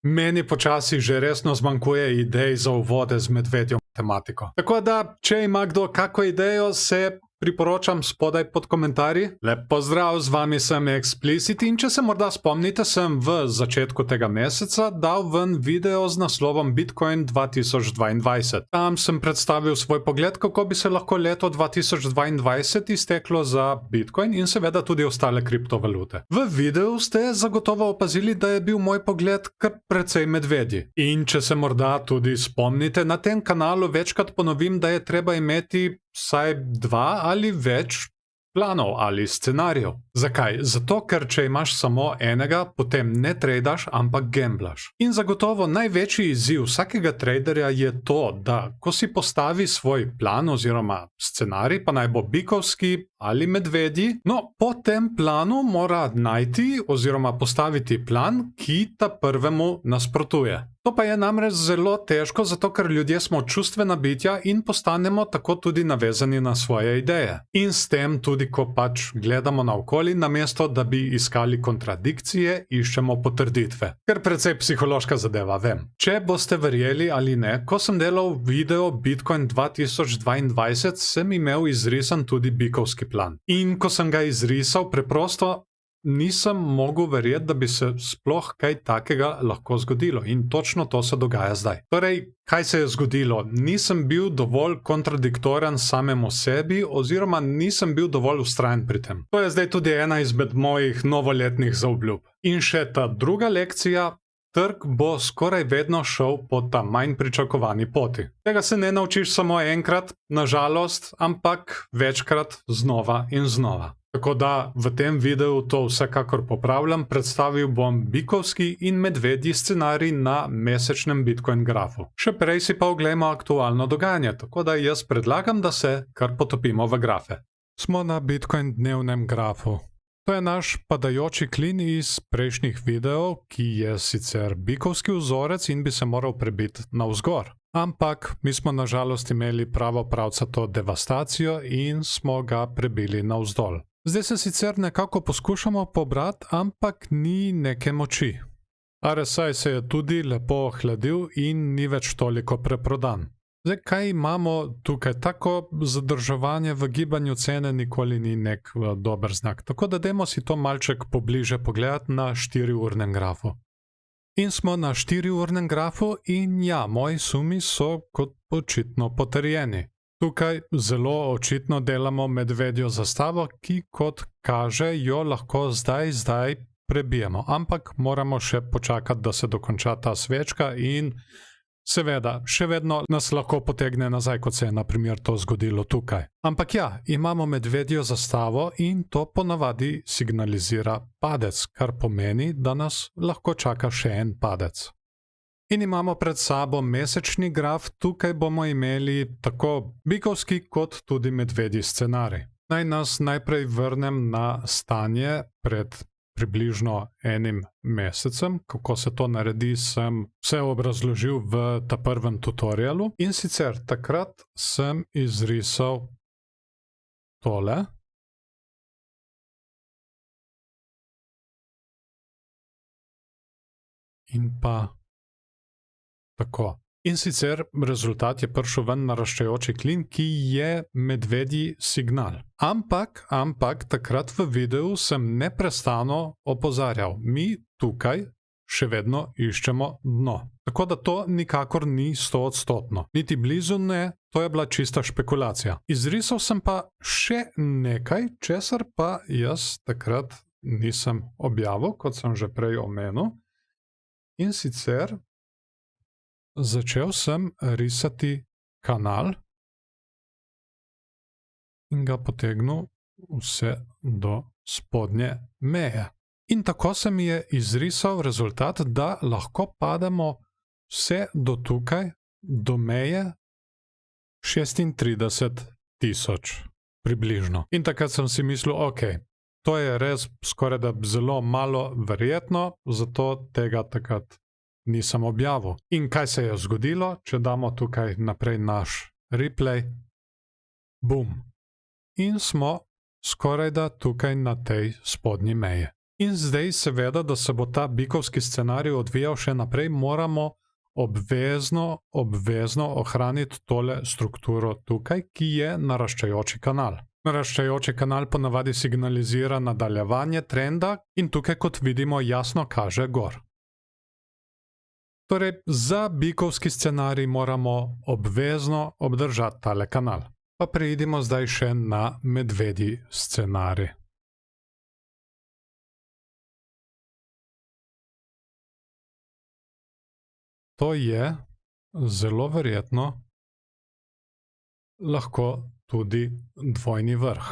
Meni počasi že resno zmanjkuje idej za uvode z medvedjo matematiko. Tako da, če ima kdo kako idejo, se priporočam spodaj pod komentarji. Lep pozdrav, z vami sem Explicit in če se morda spomnite, sem v začetku tega meseca dal ven video z naslovom Bitcoin 2022. Tam sem predstavil svoj pogled, kako bi se lahko leto 2022 izteklo za Bitcoin in seveda tudi ostale kriptovalute. V videu ste zagotovo opazili, da je bil moj pogled kar precej medvedji. In če se morda tudi spomnite, na tem kanalu večkrat ponovim, da je treba imeti vsaj 2 ali več planov ali scenarijev. Zakaj? Zato, ker če imaš samo enega, potem ne tradaš, ampak gamblaš. In zagotovo največji izziv vsakega traderja je to, da ko si postavi svoj plan oziroma scenarij, pa naj bo bikovski ali medvedji, no, po tem planu mora najti oziroma postaviti plan, ki ta prvemu nasprotuje. To pa je namreč zelo težko, zato ker ljudje smo čustvena bitja in postanemo tako tudi navezani na svoje ideje. In s tem tudi, ko pač gledamo naokoli, namesto da bi iskali kontradikcije, iščemo potrditve. Ker precej psihološka zadeva, vem. Če boste verjeli ali ne, ko sem delal video Bitcoin 2022, sem imel izrisan tudi bikovski plan. In ko sem ga izrisal, preprosto nisem mogel verjeti, da bi se sploh kaj takega lahko zgodilo. In točno to se dogaja zdaj. Torej, kaj se je zgodilo? Nisem bil dovolj kontradiktoren samemu sebi oziroma nisem bil dovolj vztrajen pri tem. To je zdaj tudi ena izmed mojih novoletnih zaobljub. In še ta druga lekcija, trg bo skoraj vedno šel po ta manj pričakovani poti. Tega se ne naučiš samo enkrat, nažalost, ampak večkrat znova in znova. Tako da v tem videu to vsekakor popravljam, predstavil bom bikovski in medvedji scenarij na mesečnem Bitcoin grafu. Še prej si pa oglejmo aktualno dogajanje, tako da jaz predlagam, da se kar potopimo v grafe. Smo na Bitcoin dnevnem grafu. To je naš padajoči klin iz prejšnjih videov, ki je sicer bikovski vzorec in bi se moral prebiti navzgor. Ampak mi smo nažalost imeli pravo pravcato devastacijo in smo ga prebili navzdol. Zdaj se sicer nekako poskušamo pobrati, ampak ni neke moči. RSI se je tudi lepo ohladil in ni več toliko preprodan. Zdaj, kaj imamo tukaj? Tako zadrževanje v gibanju cene nikoli ni nek dober znak. Tako da dajmo si to malček pobliže pogledati na 4-urnem grafu. In smo na 4-urnem grafu in ja, moji sumi so kot očitno potrjeni. Tukaj zelo očitno delamo medvedjo zastavo, ki kot kaže jo lahko zdaj prebijemo. Ampak moramo še počakati, da se dokonča ta svečka in seveda, še vedno nas lahko potegne nazaj, kot se je na primer to zgodilo tukaj. Ampak ja, imamo medvedjo zastavo in to ponavadi signalizira padec, kar pomeni, da nas lahko čaka še en padec. In imamo pred sabo mesečni graf, tukaj bomo imeli tako bikovski kot tudi medvedji scenarij. Naj nas najprej vrnem na stanje pred približno enim mesecem. Kako se to naredi, sem vse obrazložil v ta prvem tutorialu. In sicer takrat sem izrisal tole. In pa tako. In sicer rezultat je prišel ven naraščajoči klin, ki je medvedji signal. Ampak takrat v videu sem neprestano opozarjal. Mi tukaj še vedno iščemo dno. Tako da to nikakor ni 100%. Niti blizu ne, to je bila čista špekulacija. Izrisal sem pa še nekaj, česar pa jaz takrat nisem objavil, kot sem že prej omenil. In sicer začel sem risati kanal in ga potegnil vse do spodnje meje. In tako se mi je izrisal rezultat, da lahko pademo vse do tukaj, do meje 36.000 približno. In takrat sem si mislil, ok, to je res skoraj da zelo malo verjetno, zato tega takrat nisem objavil. In kaj se je zgodilo, če damo tukaj naprej naš replay? Bum. In smo skoraj da tukaj na tej spodnji meji. In zdaj seveda, da se bo ta bikovski scenarij odvijal še naprej, moramo obvezno ohraniti tole strukturo tukaj, ki je naraščajoči kanal. Naraščajoči kanal ponavadi signalizira nadaljevanje trenda in tukaj, kot vidimo, jasno kaže gor. Torej, za bikovski scenarij moramo obvezno obdržati tale kanal. Pa preidimo zdaj še na medvedji scenarij. To je zelo verjetno lahko tudi dvojni vrh.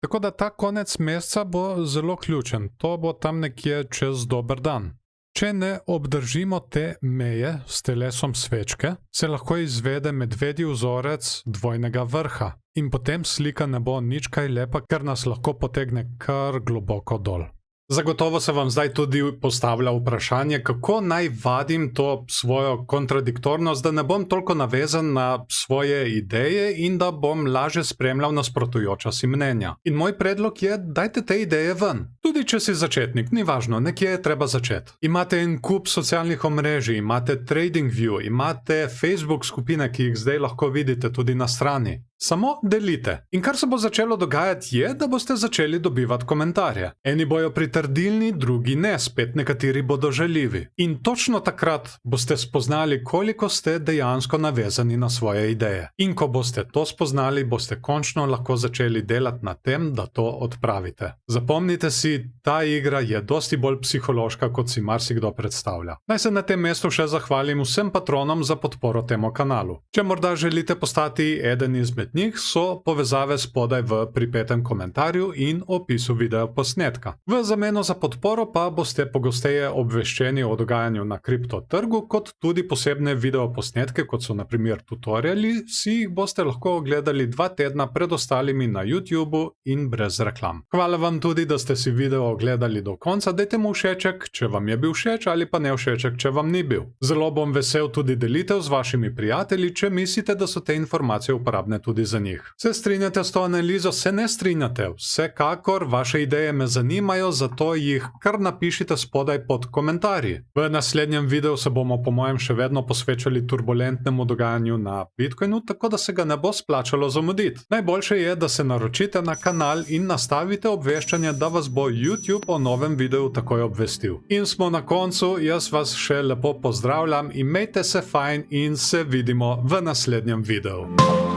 Tako da ta konec meseca bo zelo ključen. To bo tam nekje čez dober dan. Če ne obdržimo te meje s telesom svečke, se lahko izvede medvedji vzorec dvojnega vrha in potem slika ne bo nič kaj lepa, ker nas lahko potegne kar globoko dol. Zagotovo se vam zdaj tudi postavlja vprašanje, kako naj vadim to svojo kontradiktornost, da ne bom toliko navezan na svoje ideje in da bom lažje spremljal nasprotujoča si mnenja. In moj predlog je, dajte te ideje ven. Tudi če si začetnik, ni važno, nekje je treba začeti. Imate en kup socialnih omrežij, imate TradingView, imate Facebook skupine, ki jih zdaj lahko vidite tudi na strani. Samo delite. In kar se bo začelo dogajati je, da boste začeli dobivati komentarje. Eni bojo pritrdilni, drugi ne, spet nekateri bodo žaljivi. In točno takrat boste spoznali, koliko ste dejansko navezani na svoje ideje. In ko boste to spoznali, boste končno lahko začeli delati na tem, da to odpravite. Zapomnite si, ta igra je dosti bolj psihološka, kot si marsikdo predstavlja. Naj se na tem mestu še zahvalim vsem patronom za podporo temu kanalu. Če morda želite postati eden izmed njih, so povezave spodaj v pripetem komentarju in opisu videoposnetka. V zameno za podporo pa boste pogosteje obveščeni o dogajanju na kriptotrgu, kot tudi posebne videoposnetke, kot so na primer tutoriali, si jih boste lahko ogledali 2 tedna pred ostalimi na YouTubeu in brez reklam. Hvala vam tudi, da ste si video ogledali do konca, dajte mu všeček, če vam je bil všeč, ali pa ne všeček, če vam ni bil. Zelo bom vesel tudi delitev z vašimi prijatelji, če mislite, da so te informacije uporabne tudi za njih. Se strinjate s to analizo, se ne strinjate? Vsekakor, vaše ideje me zanimajo, zato jih kar napišite spodaj pod komentarji. V naslednjem videu se bomo po mojem še vedno posvečali turbulentnemu dogajanju na Bitcoinu, tako da se ga ne bo splačalo zamuditi. Najboljše je, da se naročite na kanal in nastavite obveščanje, da vas bo YouTube o novem videu takoj obvestil. In smo na koncu, jaz vas še lepo pozdravljam, imejte se fajn in se vidimo v naslednjem videu.